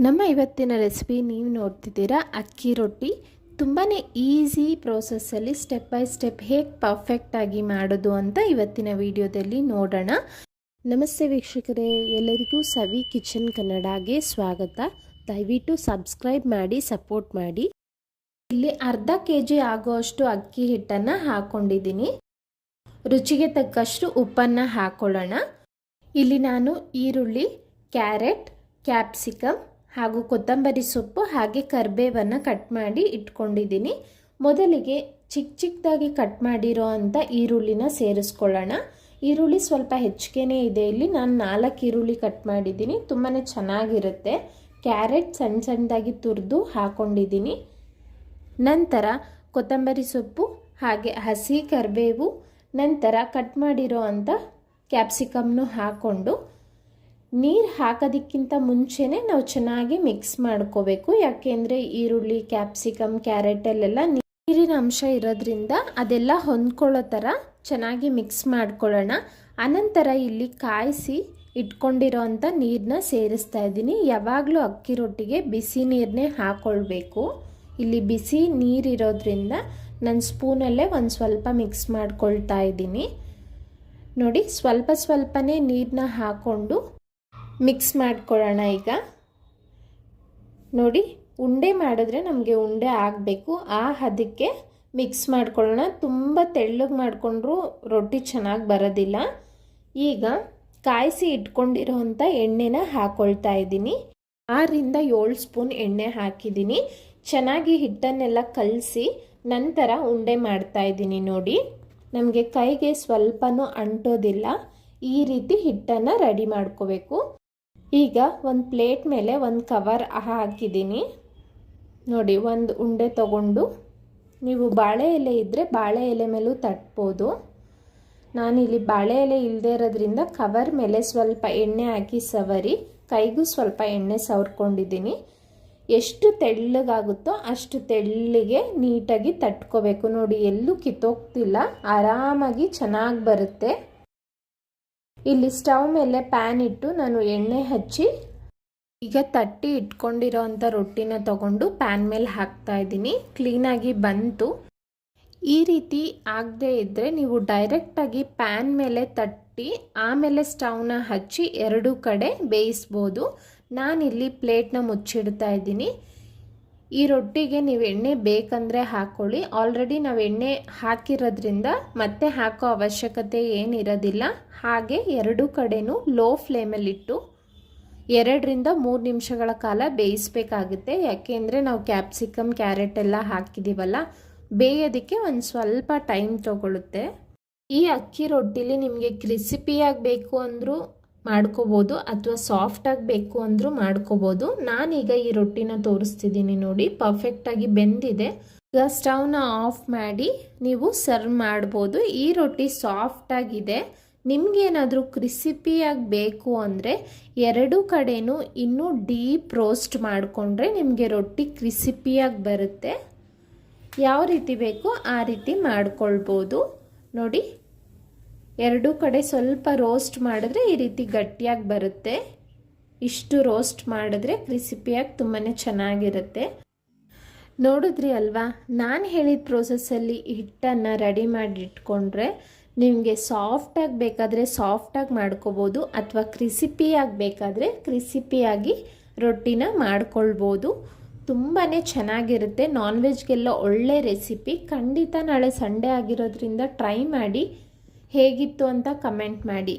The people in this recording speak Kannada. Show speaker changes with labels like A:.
A: ನಮ್ಮ ಇವತ್ತಿನ ರೆಸಿಪಿ ನೀವು ನೋಡ್ತಿದ್ದೀರಾ ಅಕ್ಕಿ ರೊಟ್ಟಿ. ತುಂಬಾ ಈಸಿ ಪ್ರೋಸೆಸ್ಸಲ್ಲಿ ಸ್ಟೆಪ್ ಬೈ ಸ್ಟೆಪ್ ಹೇಗೆ ಪರ್ಫೆಕ್ಟಾಗಿ ಮಾಡೋದು ಅಂತ ಇವತ್ತಿನ ವಿಡಿಯೋದಲ್ಲಿ ನೋಡೋಣ. ನಮಸ್ತೆ ವೀಕ್ಷಕರೇ, ಎಲ್ಲರಿಗೂ ಸವಿ ಕಿಚನ್ ಕನ್ನಡಗೆ ಸ್ವಾಗತ. ದಯವಿಟ್ಟು ಸಬ್ಸ್ಕ್ರೈಬ್ ಮಾಡಿ, ಸಪೋರ್ಟ್ ಮಾಡಿ. ಇಲ್ಲಿ ಅರ್ಧ kg ಆಗುವಷ್ಟು ಅಕ್ಕಿ ಹಿಟ್ಟನ್ನು ಹಾಕ್ಕೊಂಡಿದ್ದೀನಿ. ರುಚಿಗೆ ತಕ್ಕಷ್ಟು ಉಪ್ಪನ್ನು ಹಾಕ್ಕೊಳ್ಳೋಣ. ಇಲ್ಲಿ ನಾನು ಈರುಳ್ಳಿ, ಕ್ಯಾರೆಟ್, ಕ್ಯಾಪ್ಸಿಕಮ್ ಹಾಗೂ ಕೊತ್ತಂಬರಿ ಸೊಪ್ಪು ಹಾಗೆ ಕರಿಬೇವನ್ನು ಕಟ್ ಮಾಡಿ ಇಟ್ಕೊಂಡಿದ್ದೀನಿ. ಮೊದಲಿಗೆ ಚಿಕ್ಕದಾಗಿ ಕಟ್ ಮಾಡಿರೋ ಅಂಥ ಈರುಳ್ಳಿನ ಸೇರಿಸ್ಕೊಳ್ಳೋಣ. ಈರುಳ್ಳಿ ಸ್ವಲ್ಪ ಹೆಚ್ಚಿಗೆನೇ ಇದೆ. ಇಲ್ಲಿ ನಾನು 4 ಈರುಳ್ಳಿ ಕಟ್ ಮಾಡಿದ್ದೀನಿ, ತುಂಬಾ ಚೆನ್ನಾಗಿರುತ್ತೆ. ಕ್ಯಾರೆಟ್ ಸಣ್ಣದಾಗಿ ತುರಿದು ಹಾಕ್ಕೊಂಡಿದ್ದೀನಿ. ನಂತರ ಕೊತ್ತಂಬರಿ ಸೊಪ್ಪು ಹಾಗೆ ಹಸಿ ಕರಿಬೇವು, ನಂತರ ಕಟ್ ಮಾಡಿರೋ ಅಂಥ ಕ್ಯಾಪ್ಸಿಕಮ್ನು ಹಾಕ್ಕೊಂಡು ನೀರು ಹಾಕೋದಕ್ಕಿಂತ ಮುಂಚೆನೇ ನಾವು ಚೆನ್ನಾಗಿ ಮಿಕ್ಸ್ ಮಾಡ್ಕೋಬೇಕು. ಯಾಕೆಂದರೆ ಈರುಳ್ಳಿ, ಕ್ಯಾಪ್ಸಿಕಮ್, ಕ್ಯಾರೆಟಲ್ಲೆಲ್ಲ ನೀರಿನ ಅಂಶ ಇರೋದ್ರಿಂದ ಅದೆಲ್ಲ ಹೊಂದ್ಕೊಳ್ಳೋ ಥರ ಚೆನ್ನಾಗಿ ಮಿಕ್ಸ್ ಮಾಡ್ಕೊಳ್ಳೋಣ. ಅನಂತರ ಇಲ್ಲಿ ಕಾಯಿಸಿ ಇಟ್ಕೊಂಡಿರೋ ಅಂಥ ನೀರನ್ನ ಸೇರಿಸ್ತಾ ಇದ್ದೀನಿ. ಯಾವಾಗಲೂ ಅಕ್ಕಿ ರೊಟ್ಟಿಗೆ ಬಿಸಿ ನೀರನ್ನೇ ಹಾಕ್ಕೊಳ್ಬೇಕು. ಇಲ್ಲಿ ಬಿಸಿ ನೀರಿರೋದ್ರಿಂದ ನನ್ನ ಸ್ಪೂನಲ್ಲೇ ಒಂದು ಸ್ವಲ್ಪ ಮಿಕ್ಸ್ ಮಾಡ್ಕೊಳ್ತಾ ಇದ್ದೀನಿ. ನೋಡಿ, ಸ್ವಲ್ಪನೇ ನೀರನ್ನ ಹಾಕ್ಕೊಂಡು ಮಿಕ್ಸ್ ಮಾಡ್ಕೊಳ್ಳೋಣ. ಈಗ ನೋಡಿ, ಉಂಡೆ ಮಾಡಿದ್ರೆ ನಮಗೆ ಉಂಡೆ ಆಗಬೇಕು, ಆ ಹದಕ್ಕೆ ಮಿಕ್ಸ್ ಮಾಡ್ಕೊಳ್ಳೋಣ. ತುಂಬ ತೆಳ್ಳಗೆ ಮಾಡಿಕೊಂಡ್ರೂ ರೊಟ್ಟಿ ಚೆನ್ನಾಗಿ ಬರೋದಿಲ್ಲ. ಈಗ ಕಾಯಿಸಿ ಇಟ್ಕೊಂಡಿರೋ ಅಂಥ ಎಣ್ಣೆನ ಹಾಕ್ಕೊಳ್ತಾ ಇದ್ದೀನಿ. 6 ರಿಂದ 7 ಸ್ಪೂನ್ ಎಣ್ಣೆ ಹಾಕಿದ್ದೀನಿ. ಚೆನ್ನಾಗಿ ಹಿಟ್ಟನ್ನೆಲ್ಲ ಕಲಸಿ ನಂತರ ಉಂಡೆ ಮಾಡ್ತಾ ಇದ್ದೀನಿ. ನೋಡಿ, ನಮಗೆ ಕೈಗೆ ಸ್ವಲ್ಪನೂ ಅಂಟೋದಿಲ್ಲ. ಈ ರೀತಿ ಹಿಟ್ಟನ್ನು ರೆಡಿ ಮಾಡ್ಕೋಬೇಕು. ಈಗ ಒಂದು ಪ್ಲೇಟ್ ಮೇಲೆ ಒಂದು ಕವರ್ ಹಾಕಿದ್ದೀನಿ. ನೋಡಿ, ಒಂದು ಉಂಡೆ ತಗೊಂಡು ನೀವು ಬಾಳೆ ಎಲೆ ಇದ್ದರೆ ಬಾಳೆ ಎಲೆ ಮೇಲೂ ತಟ್ಬೋದು. ನಾನಿಲ್ಲಿ ಬಾಳೆ ಎಲೆ ಇಲ್ಲದೆ ಇರೋದ್ರಿಂದ ಕವರ್ ಮೇಲೆ ಸ್ವಲ್ಪ ಎಣ್ಣೆ ಹಾಕಿ ಸವರಿ ಕೈಗೂ ಸ್ವಲ್ಪ ಎಣ್ಣೆ ಸವರ್ಕೊಂಡಿದ್ದೀನಿ. ಎಷ್ಟು ತೆಳ್ಳಗಾಗುತ್ತೋ ಅಷ್ಟು ತೆಳ್ಳಗೆ ನೀಟಾಗಿ ತಟ್ಕೋಬೇಕು. ನೋಡಿ, ಎಲ್ಲೂ ಕಿತ್ತೋಗ್ತಿಲ್ಲ, ಆರಾಮಾಗಿ ಚೆನ್ನಾಗಿ ಬರುತ್ತೆ. ಇಲ್ಲಿ ಸ್ಟವ್ ಮೇಲೆ ಪ್ಯಾನ್ ಇಟ್ಟು ನಾನು ಎಣ್ಣೆ ಹಚ್ಚಿ ಈಗ ತಟ್ಟಿ ಇಟ್ಕೊಂಡಿರೋ ಅಂಥ ರೊಟ್ಟಿನ ತಗೊಂಡು ಪ್ಯಾನ್ ಮೇಲೆ ಹಾಕ್ತಾ ಇದ್ದೀನಿ. ಕ್ಲೀನಾಗಿ ಬಂತು. ಈ ರೀತಿ ಆಗದೆ ಇದ್ದರೆ ನೀವು ಡೈರೆಕ್ಟಾಗಿ ಪ್ಯಾನ್ ಮೇಲೆ ತಟ್ಟಿ ಆಮೇಲೆ ಸ್ಟವ್ನ ಹಚ್ಚಿ 2 ಕಡೆ ಬೇಯಿಸ್ಬೋದು. ನಾನಿಲ್ಲಿ ಪ್ಲೇಟ್ನ ಮುಚ್ಚಿಡ್ತಾ ಇದ್ದೀನಿ. ಈ ರೊಟ್ಟಿಗೆ ನೀವು ಎಣ್ಣೆ ಬೇಕಂದರೆ ಹಾಕ್ಕೊಳ್ಳಿ. ಆಲ್ರೆಡಿ ನಾವು ಎಣ್ಣೆ ಹಾಕಿರೋದ್ರಿಂದ ಮತ್ತೆ ಹಾಕೋ ಅವಶ್ಯಕತೆ ಏನಿರೋದಿಲ್ಲ. ಹಾಗೆ 2 ಕಡೆನೂ ಲೋ ಫ್ಲೇಮಲ್ಲಿಟ್ಟು 2 ರಿಂದ 3 ನಿಮಿಷಗಳ ಕಾಲ ಬೇಯಿಸಬೇಕಾಗುತ್ತೆ. ಯಾಕೆಂದರೆ ನಾವು ಕ್ಯಾಪ್ಸಿಕಮ್, ಕ್ಯಾರೆಟ್ ಎಲ್ಲ ಹಾಕಿದ್ದೀವಲ್ಲ, ಬೇಯೋದಕ್ಕೆ ಒಂದು ಸ್ವಲ್ಪ ಟೈಮ್ ತಗೊಳ್ಳುತ್ತೆ. ಈ ಅಕ್ಕಿ ರೊಟ್ಟಿಲಿ ನಿಮಗೆ ಕ್ರಿಸಿಪಿಯಾಗಿ ಬೇಕು ಅಂದರೂ ಮಾಡ್ಕೋಬೋದು ಅಥವಾ ಸಾಫ್ಟಾಗಿ ಬೇಕು ಅಂದರೂ ಮಾಡ್ಕೋಬೋದು. ನಾನೀಗ ಈ ರೊಟ್ಟಿನ ತೋರಿಸ್ತಿದ್ದೀನಿ. ನೋಡಿ, ಪರ್ಫೆಕ್ಟಾಗಿ ಬೆಂದಿದೆ. ಈಗ ಸ್ಟವ್ನ ಆಫ್ ಮಾಡಿ ನೀವು ಸರ್ವ್ ಮಾಡ್ಬೋದು. ಈ ರೊಟ್ಟಿ ಸಾಫ್ಟಾಗಿದೆ. ನಿಮಗೇನಾದರೂ ಕ್ರಿಸಿಪಿಯಾಗಿ ಬೇಕು ಅಂದರೆ 2 ಕಡೆನೂ ಇನ್ನೂ ಡೀಪ್ ರೋಸ್ಟ್ ಮಾಡಿಕೊಂಡ್ರೆ ನಿಮಗೆ ರೊಟ್ಟಿ ಕ್ರಿಸಿಪಿಯಾಗಿ ಬರುತ್ತೆ. ಯಾವ ರೀತಿ ಬೇಕೋ ಆ ರೀತಿ ಮಾಡ್ಕೊಳ್ಬೋದು. ನೋಡಿ, 2 ಕಡೆ ಸ್ವಲ್ಪ ರೋಸ್ಟ್ ಮಾಡಿದ್ರೆ ಈ ರೀತಿ ಗಟ್ಟಿಯಾಗಿ ಬರುತ್ತೆ. ಇಷ್ಟು ರೋಸ್ಟ್ ಮಾಡಿದ್ರೆ ಕ್ರಿಸಿಪಿಯಾಗಿ ತುಂಬಾ ಚೆನ್ನಾಗಿರುತ್ತೆ. ನೋಡಿದ್ರಿ ಅಲ್ವಾ, ನಾನು ಹೇಳಿದ ಪ್ರೋಸೆಸ್ಸಲ್ಲಿ ಹಿಟ್ಟನ್ನು ರೆಡಿ ಮಾಡಿ ಇಟ್ಕೊಂಡ್ರೆ ನಿಮಗೆ ಸಾಫ್ಟಾಗಿ ಬೇಕಾದರೆ ಸಾಫ್ಟಾಗಿ ಮಾಡ್ಕೋಬೋದು ಅಥವಾ ಕ್ರಿಸಿಪಿಯಾಗಿ ಬೇಕಾದರೆ ಕ್ರಿಸಿಪಿಯಾಗಿ ರೊಟ್ಟಿನ ಮಾಡ್ಕೊಳ್ಬೋದು. ತುಂಬಾ ಚೆನ್ನಾಗಿರುತ್ತೆ. ನಾನ್ ವೆಜ್ಗೆಲ್ಲ ಒಳ್ಳೆ ರೆಸಿಪಿ. ಖಂಡಿತ ನಾಳೆ ಸಂಡೇ ಆಗಿರೋದ್ರಿಂದ ಟ್ರೈ ಮಾಡಿ. ಹೇಗಿತ್ತು ಅಂತ ಕಮೆಂಟ್ ಮಾಡಿ.